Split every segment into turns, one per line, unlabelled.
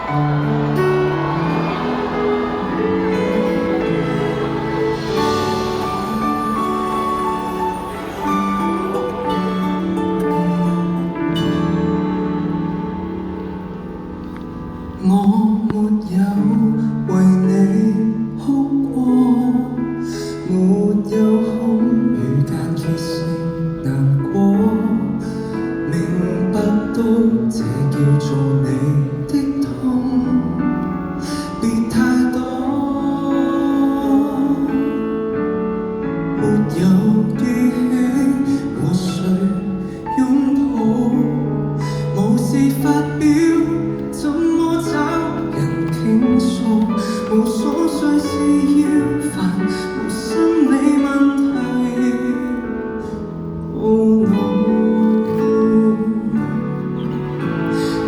我沒有為你哭過，沒有空與間歇性難過，明白到這叫做你的痛，別太多，沒有記起和誰擁抱，無事發表。怎麼找人傾訴？無瑣碎事要煩，無心理問題懊惱。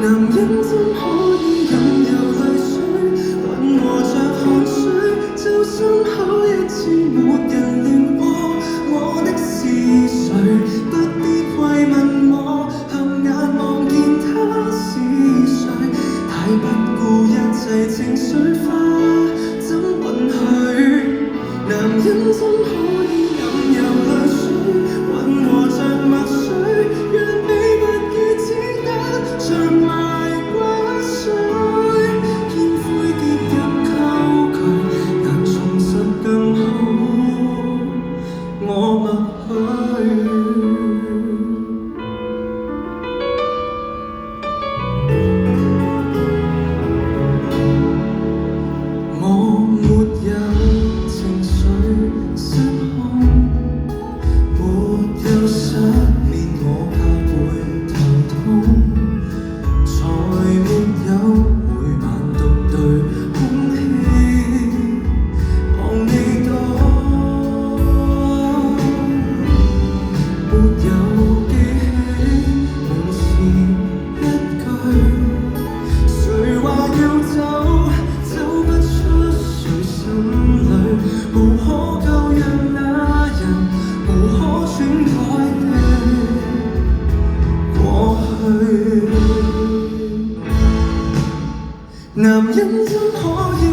男人怎可以任由淚水混和着汗水，就心口一次沒人亂過。我的是誰？不必慰問我，合眼望見他是誰。太不顧一切情緒化，怎允許？男人怎可以任由淚水混和着墨水，讓秘密如此得着埋骨髓，煙灰跌入溝渠，難重拾更好，我默許。男人怎可以